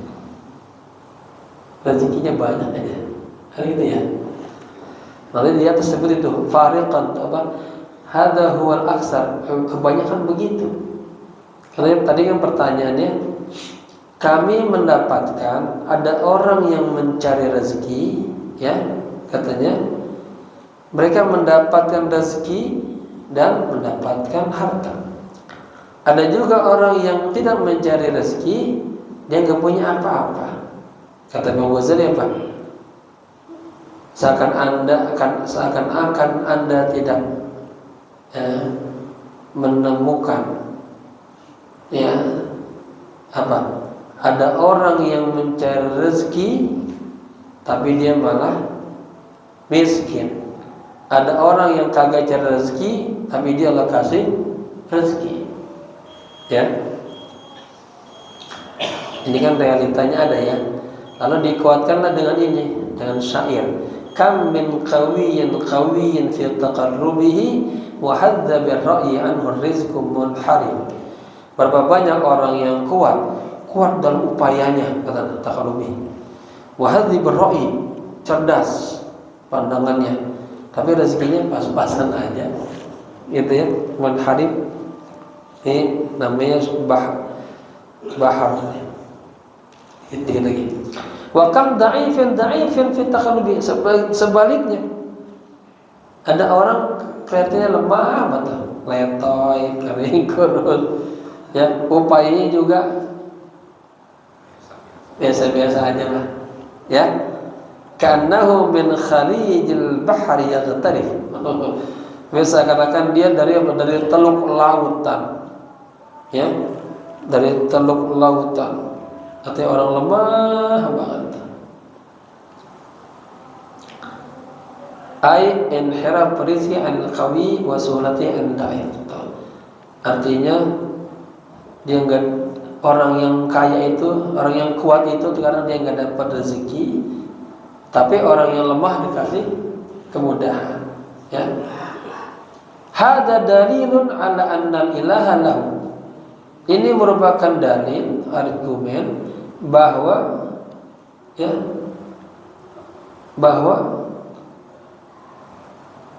rezekinya banyak aja, hal itu ya. Nanti dia tersebut itu fariqan hadza huwal aksar, kebanyakan begitu. Karena tadi kan pertanyaannya, kami mendapatkan ada orang yang mencari rezeki ya, katanya mereka mendapatkan rezeki dan mendapatkan harta. Ada juga orang yang tidak mencari rezeki, dia nggak punya apa-apa. Kata Imam Ghazali apa? Seakan-akan Anda tidak menemukan ya apa? Ada orang yang mencari rezeki tapi dia malah miskin. Ada orang yang kagak cari rezeki tapi dia Allah kasih rezeki. Ya. Ini kan realitanya ada ya. Lalu dikuatkanlah dengan ini, dengan syair. Kam min qawiyyin fi taqarrubihi wa hadza bir ra'yi anhu rizqu munharib. Berapa banyak orang yang kuat dalam upayanya, kata taqarrubi. Wa hadza bir ra'yi, cerdas pandangannya, tapi rezekinya pas-pasan aja. Gitu ya, munharib. Ini namanya bahar. Itu lagi. Wa kam da'ifin fi taqallubi, sebaliknya ada orang kelihatannya lemah betul, letoy, kering, kurus ya, upayanya juga biasa-biasa aja lah ya. Ka'annahu min khalijil bahri yagtarif. Seakan-akan dia dari teluk lautan ya, dari teluk lautan. Artinya orang lemah banget. Ai inhiraf rizqi an qawi wa sulati an da'if. Artinya dia enggak, orang yang kaya itu, orang yang kuat itu karena dia enggak dapat rezeki, tapi orang yang lemah dikasih kemudahan ya. Hada dalilun ala anna ilaha lahu. Ini merupakan dalil, argumen bahwa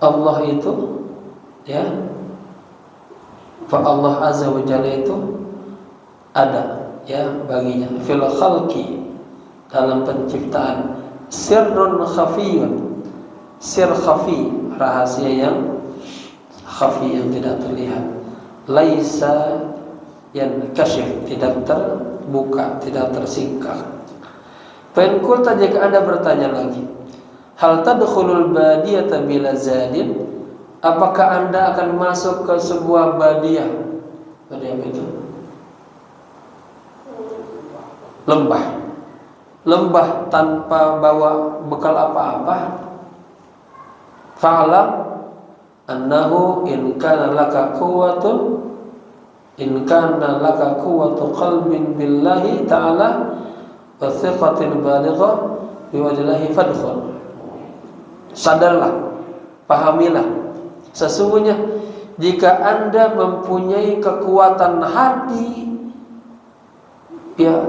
Allah itu ya, Allah Azza wa Jalla itu ada ya baginya fil khalqi, dalam penciptaan, sirrun khafiyun, sir khafi, rahasia yang khafi, yang tidak terlihat, laisa yankashif, tidak terbuka, tidak tersingkap. Fa in qulta, jika Anda bertanya lagi, hal tadkhulul badiyata bila zadin, apakah Anda akan masuk ke sebuah badiyah? Badiyah itu lembah tanpa bawa bekal apa-apa. Fa'lam annahu in kana laka quwwatu qalbin billahi ta'ala wa thiqatin balighah biwajhihi fadkhul. Sadarlah, pahamilah, sesungguhnya jika Anda mempunyai kekuatan hati, ya,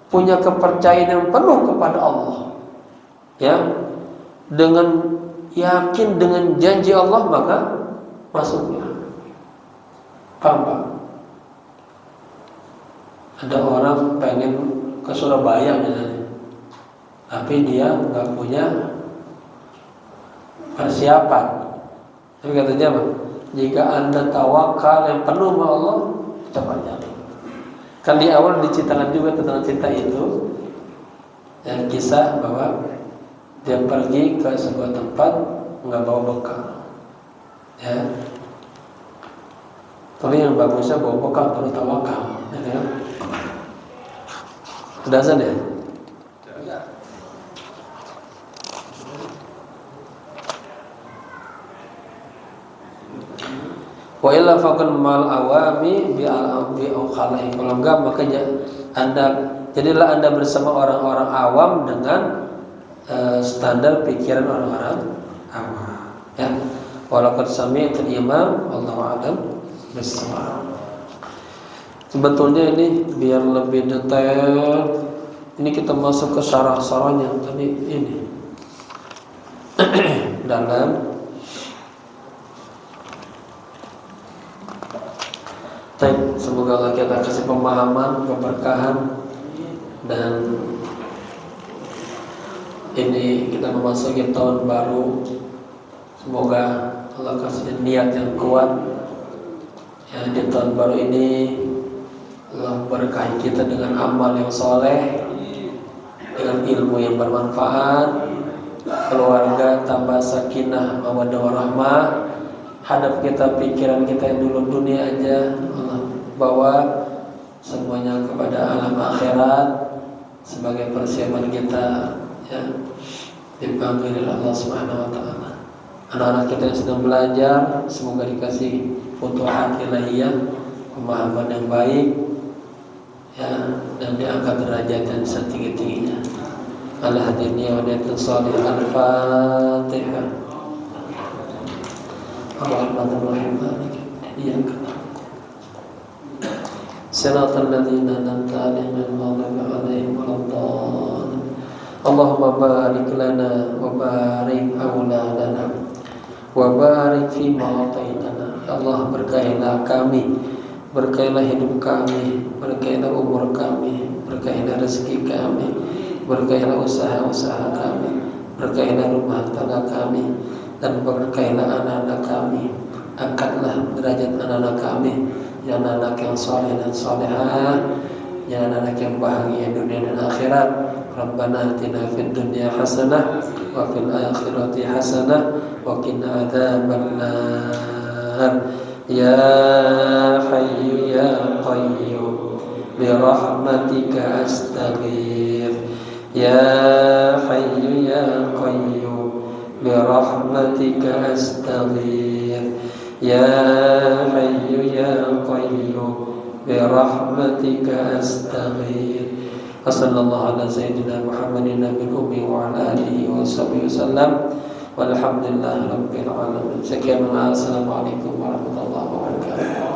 punya kepercayaan yang penuh kepada Allah, ya, dengan yakin dengan janji Allah, maka masuklah. Paham Pak? Ada orang pengen ke Surabaya misalnya, tapi dia nggak punya persiapan. Tapi katanya apa? Jika Anda tawakal yang penuh sama Allah, cepat jadi. Kan di awal diceritakan juga tentang cinta itu, dan kisah bahwa dia pergi ke sebuah tempat nggak bawa bekal, ya. Tapi yang bagusnya bawa bekal, baru tawakal, ya. Sudah azan ya? Wa illa faqul mal awami bi al-ambi au khalai. Kalau enggak, maka jadilah Anda bersama orang-orang awam dengan standar pikiran orang-orang awam, ya. Walaqad sami'tul imam, wallahu a'lam bissawab. Sebetulnya ini biar lebih detail, ini kita masuk ke syarah-syarahnya tadi ini. Dalam semoga Allah kita kasih pemahaman, keberkahan, dan ini kita memasuki tahun baru. Semoga Allah kasih niat yang kuat, ya, di tahun baru ini Allah berkahi kita dengan amal yang soleh, dengan ilmu yang bermanfaat, keluarga tambah sakinah, mawaddah warahmah. Hadap kita, pikiran kita yang dulu dunia aja, Allah bawa semuanya kepada alam akhirat sebagai persiapan kita, ya, dipanggil Allah Subhanahu wa taala. Anak-anak kita yang sedang belajar, semoga dikasih futuhat ilahiyah, pemahaman yang baik, ya, dan diangkat derajat dan setinggi-tingginya. Al-hadiniya wa niyatul salih. Al-Fatihah. Ar-Rahmanir-Rahim. Iyyaka Siratal ladzina an'amta 'alaihim ghairil maghdubi 'alaihim. Allahumma barik lana wa barik auladana wa barik fi ma ataitana. Ya Allah, berkahilah kami, berkahilah hidup kami, berkahilah umur kami, berkahilah rezeki kami, berkahilah usaha-usaha kami, berkahilah rumah tangga kami, dan berkahilah anak-anak kami. Angkatlah derajat anak-anak kami, ya anak-anak yang saleh dan salehah, ya anak-anak yang bahagia dunia dan akhirat. Rabbana atina fid dunya hasanah wa fil akhirati hasanah wa qina adzabannar. Ya hayyu ya qayyum bi rahmatika astaghfir. Ya hayyu ya qayyum bi rahmatika astaghfir. Ya hayyu ya qayyum bi rahmatika astaghfir. Wassallallahu ala sayyidina Muhammadin nabiyil ummi wa ala alihi wa sahbihi wasallam. Walhamdulillahi rabbil alamin. Sekian, assalamualaikum warahmatullahi wabarakatuh.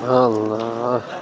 Allah.